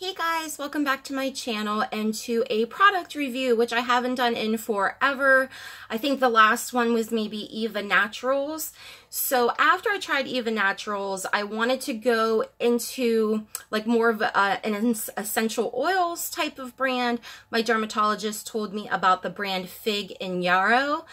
Hey guys, welcome back to my channel and to a product review, which I haven't done in forever. I think the last one was maybe Eva Naturals. So after I tried Eva Naturals, I wanted to go into like more of an essential oils type of brand. My dermatologist told me about the brand Fig+Yarrow.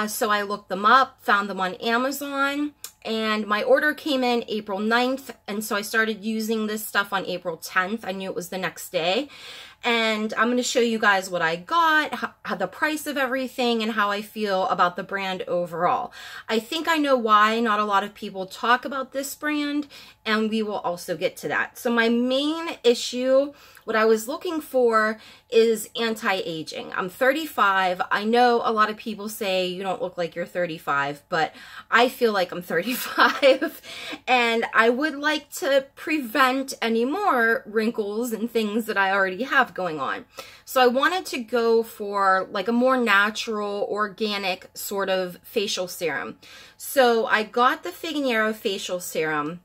So I looked them up, found them on Amazon. And my order came in April 9th, and so I started using this stuff on April 10th. I knew it was the next day. And I'm going to show you guys what I got, how the price of everything, and how I feel about the brand overall. I think I know why not a lot of people talk about this brand, and we will also get to that. So my main issue, what I was looking for, is anti-aging. I'm 35. I know a lot of people say you don't look like you're 35, but I feel like I'm 35. And I would like to prevent any more wrinkles and things that I already have going on. So I wanted to go for like a more natural, organic sort of facial serum. So I got the Fig+Yarrow facial serum.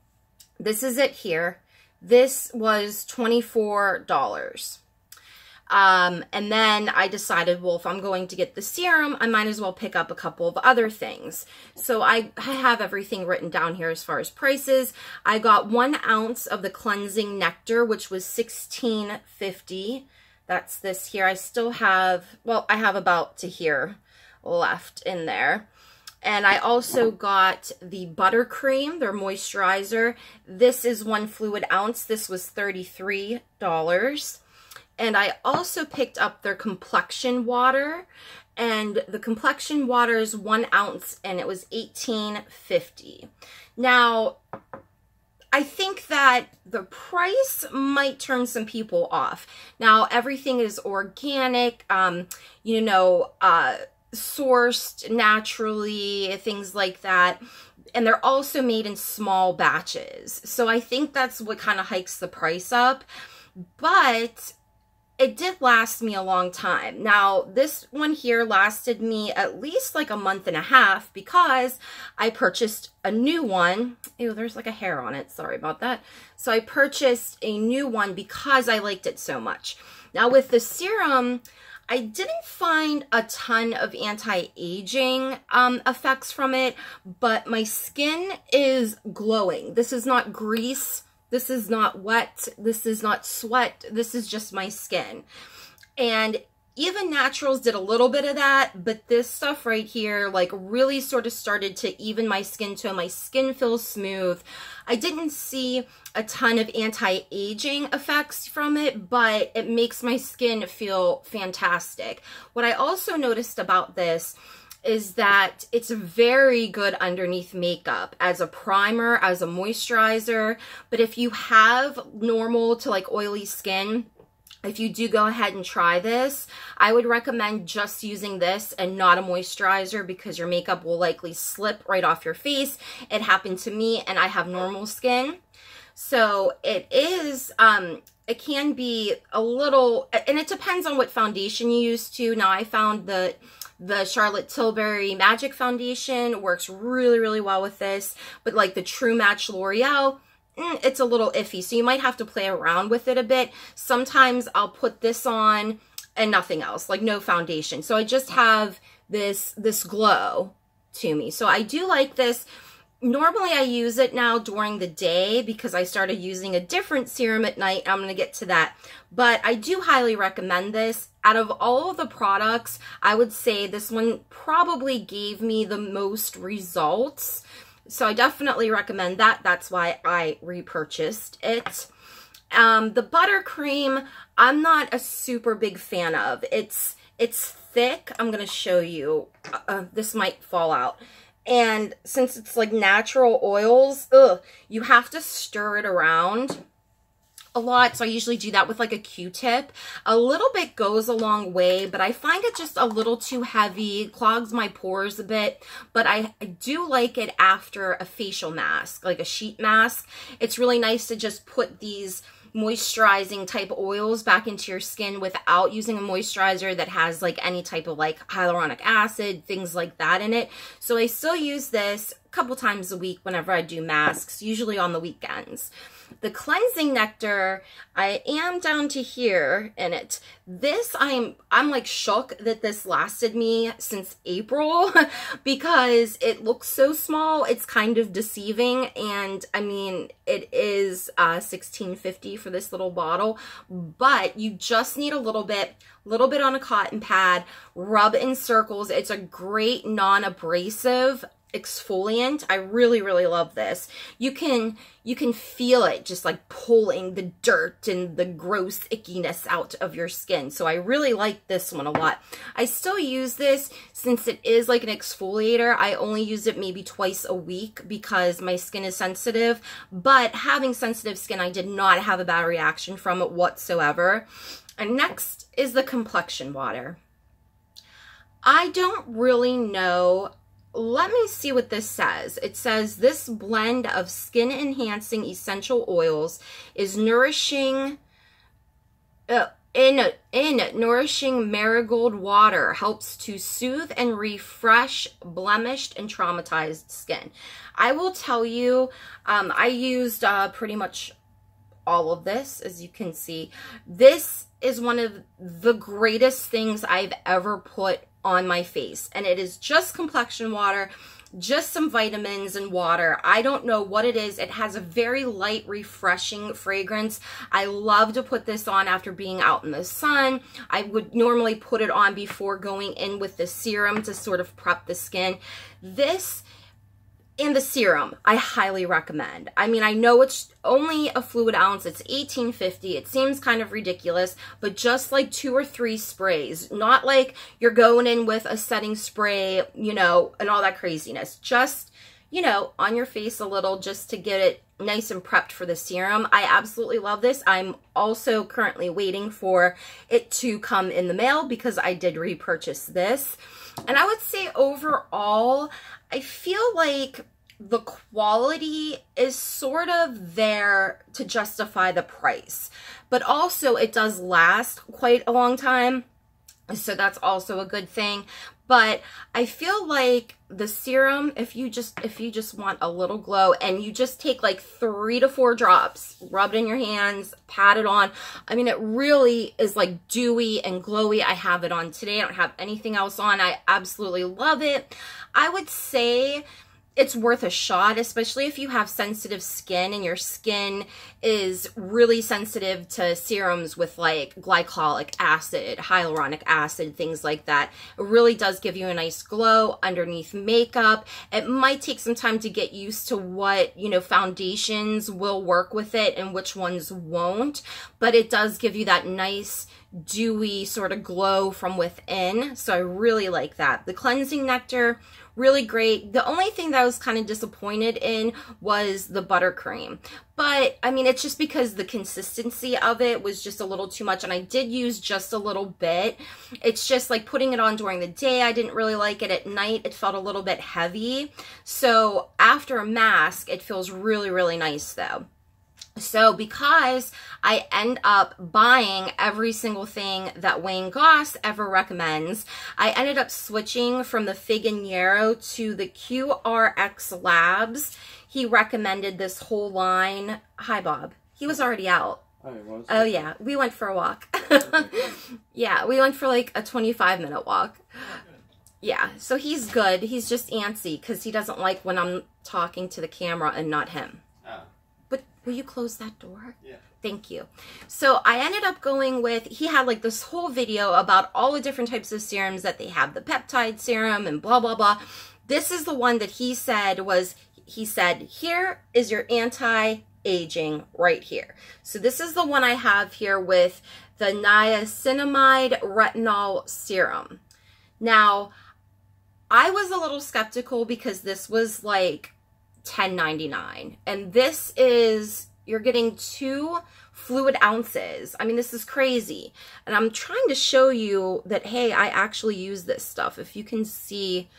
This is it here. This was $24. And then I decided, well, if I'm going to get the serum, I might as well pick up a couple of other things. So I have everything written down here as far as prices. I got 1 ounce of the cleansing nectar, which was $16.50. That's this here. I still have, well, I have about to here left in there. And I also got the buttercream, their moisturizer. This is 1 fluid ounce. This was $33. And I also picked up their Complexion water. And the Complexion water is 1 ounce, and it was $18.50. Now, I think that the price might turn some people off. Now, everything is organic, sourced naturally, things like that. And they're also made in small batches. So I think that's what kind of hikes the price up. But it did last me a long time. Now, this one here lasted me at least like a month and a half because I purchased a new one. Ew, there's like a hair on it. Sorry about that. So I purchased a new one because I liked it so much. Now, with the serum, I didn't find a ton of anti-aging effects from it, but my skin is glowing. This is not grease. This is not wet. This is not sweat. This is just my skin. And Eva Naturals did a little bit of that, but this stuff right here, like, really sort of started to even my skin tone. My skin feels smooth. I didn't see a ton of anti-aging effects from it, but it makes my skin feel fantastic. What I also noticed about this is that it's very good underneath makeup as a primer, as a moisturizer. But if you have normal to like oily skin, if you do go ahead and try this, I would recommend just using this and not a moisturizer because your makeup will likely slip right off your face. It happened to me and I have normal skin. So it is, it can be a little, and it depends on what foundation you use too. Now I found the Charlotte Tilbury Magic Foundation works really, really well with this, but like the True Match L'Oreal, it's a little iffy, so you might have to play around with it a bit. Sometimes I'll put this on and nothing else, like no foundation. So I just have this glow to me. So I do like this. Normally I use it now during the day because I started using a different serum at night. I'm going to get to that. But I do highly recommend this. Out of all of the products, I would say this one probably gave me the most results. So I definitely recommend that. That's why I repurchased it. The buttercream, I'm not a super big fan of. It's thick. I'm going to show you. This might fall out. And since it's like natural oils, you have to stir it around a lot. So I usually do that with like a Q-tip. A little bit goes a long way, but I find it just a little too heavy, clogs my pores a bit. But I do like it after a facial mask, like a sheet mask. It's really nice to just put these moisturizing type oils back into your skin without using a moisturizer that has like any type of like hyaluronic acid, things like that in it. So I still use this couple times a week whenever I do masks, usually on the weekends. The cleansing nectar, I am down to here in it. This, I'm like shook that this lasted me since April because it looks so small. It's kind of deceiving, and I mean, it is $16.50 for this little bottle, but you just need a little bit on a cotton pad, rub in circles. It's a great non-abrasive exfoliant. I really, really love this. You can feel it just like pulling the dirt and the gross ickiness out of your skin. So I really like this one a lot. I still use this since it is like an exfoliator. I only use it maybe twice a week because my skin is sensitive, but having sensitive skin, I did not have a bad reaction from it whatsoever. And next is the Complexion water. I don't really know. Let me see what this says. It says this blend of skin enhancing essential oils is nourishing nourishing marigold water, helps to soothe and refresh blemished and traumatized skin. I will tell you, I used pretty much all of this, as you can see. This is one of the greatest things I've ever put on my face, and it is just complexion water, just some vitamins and water. I don't know what it is. It has a very light, refreshing fragrance. I love to put this on after being out in the sun. I would normally put it on before going in with the serum to sort of prep the skin. This and the serum, I highly recommend. I mean, I know it's only a fluid ounce. It's $18.50. It seems kind of ridiculous, but just like 2 or 3 sprays, not like you're going in with a setting spray, you know, and all that craziness. Just, you know, on your face a little just to get it nice and prepped for the serum. I absolutely love this. I'm also currently waiting for it to come in the mail because I did repurchase this. And I would say overall, I feel like the quality is sort of there to justify the price, but also it does last quite a long time, so that's also a good thing. But I feel like the serum, if you just want a little glow, and you just take like 3 to 4 drops, rub it in your hands, pat it on. I mean, it really is like dewy and glowy. I have it on today. I don't have anything else on. I absolutely love it. I would say it's worth a shot, especially if you have sensitive skin and your skin is really sensitive to serums with like glycolic acid, hyaluronic acid, things like that. It really does give you a nice glow underneath makeup. It might take some time to get used to what, you know, foundations will work with it and which ones won't, but it does give you that nice dewy sort of glow from within. So I really like that. The cleansing nectar, really great. The only thing that I was kind of disappointed in was the buttercream. But, I mean, it's just because the consistency of it was just a little too much, and I did use just a little bit. It's just like putting it on during the day, I didn't really like it. At night, it felt a little bit heavy. So after a mask, it feels really, really nice though. So because I end up buying every single thing that Wayne Goss ever recommends, I ended up switching from the Fig+Yarrow to the QRX Labs. He recommended this whole line. Hi, Bob. He was already out. Oh, yeah. We went for a walk. Yeah, we went for like a 25-minute walk. Yeah, so he's good. He's just antsy because he doesn't like when I'm talking to the camera and not him. Will you close that door? Yeah. Thank you. So I ended up going with, he had like this whole video about all the different types of serums that they have, the peptide serum and blah, blah, blah. This is the one that he said was, he said, here is your anti-aging right here. So this is the one I have here with the niacinamide retinol serum. Now, I was a little skeptical because this was like $10.99, and this is, you're getting 2 fluid ounces. I mean, this is crazy, and I'm trying to show you that, hey, I actually use this stuff. If you can see,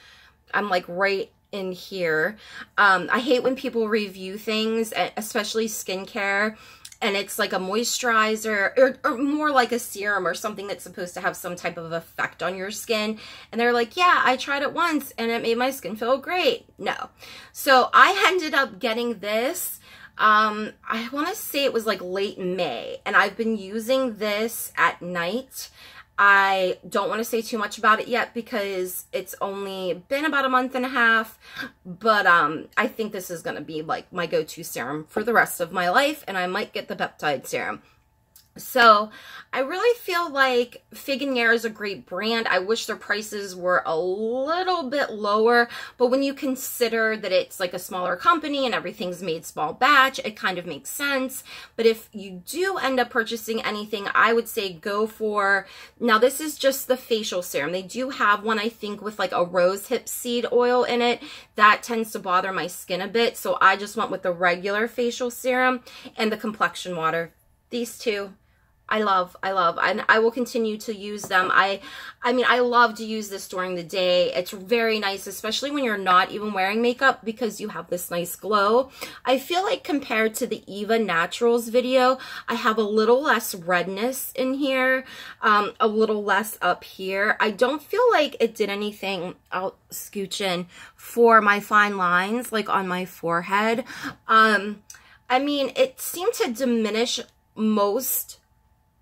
I'm like right in here. I hate when people review things, especially skincare, and it's like a moisturizer or more like a serum or something that's supposed to have some type of effect on your skin. And they're like, yeah, I tried it once and it made my skin feel great. No. So I ended up getting this. I want to say it was like late May, and I've been using this at night. I don't want to say too much about it yet because it's only been about a month and a half, but I think this is going to be like my go-to serum for the rest of my life, and I might get the peptide serum. So I really feel like Fig+Yarrow is a great brand. I wish their prices were a little bit lower, but when you consider that it's like a smaller company and everything's made small batch, it kind of makes sense. But if you do end up purchasing anything, I would say go for, now this is just the facial serum. They do have one, I think, with like a rose hip seed oil in it. That tends to bother my skin a bit, so I just went with the regular facial serum and the Complexion water. These two I love, and I will continue to use them. I mean, I love to use this during the day. It's very nice, especially when you're not even wearing makeup, because you have this nice glow. I feel like compared to the Eva Naturals video, I have a little less redness in here, a little less up here. I don't feel like it did anything, I'll scooch in, for my fine lines, like on my forehead. I mean, it seemed to diminish most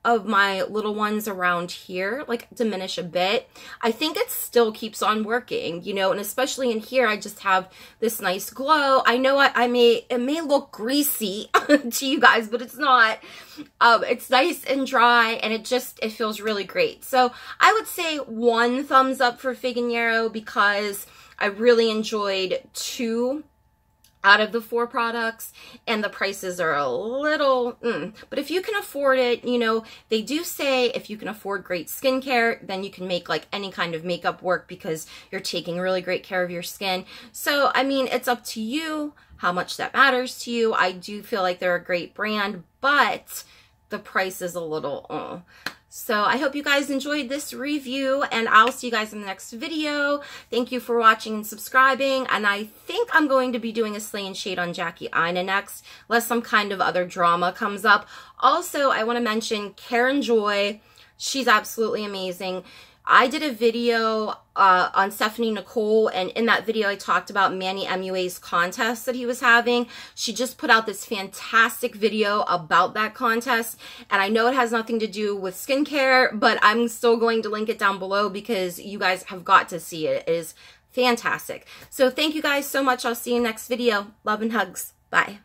of my little ones around here, like diminish a bit. I think it still keeps on working, you know, and especially in here, I just have this nice glow. I know it may look greasy to you guys, but it's not. It's nice and dry, and it feels really great. So I would say 1 thumbs up for Fig+Yarrow because I really enjoyed 2 out of the 4 products, and the prices are a little, but if you can afford it, you know, they do say if you can afford great skincare, then you can make like any kind of makeup work because you're taking really great care of your skin. So, I mean, it's up to you how much that matters to you. I do feel like they're a great brand, but the price is a little, So I hope you guys enjoyed this review, and I'll see you guys in the next video. Thank you for watching and subscribing, and I think I'm going to be doing a Slay and Shade on Jackie Aina next, unless some kind of other drama comes up. Also, I want to mention Karen Joy. She's absolutely amazing. I did a video on Stephanie Nicole, and in that video I talked about Manny MUA's contest that he was having. She just put out this fantastic video about that contest, and I know it has nothing to do with skincare, but I'm still going to link it down below because you guys have got to see it. It is fantastic. So thank you guys so much. I'll see you next video. Love and hugs. Bye.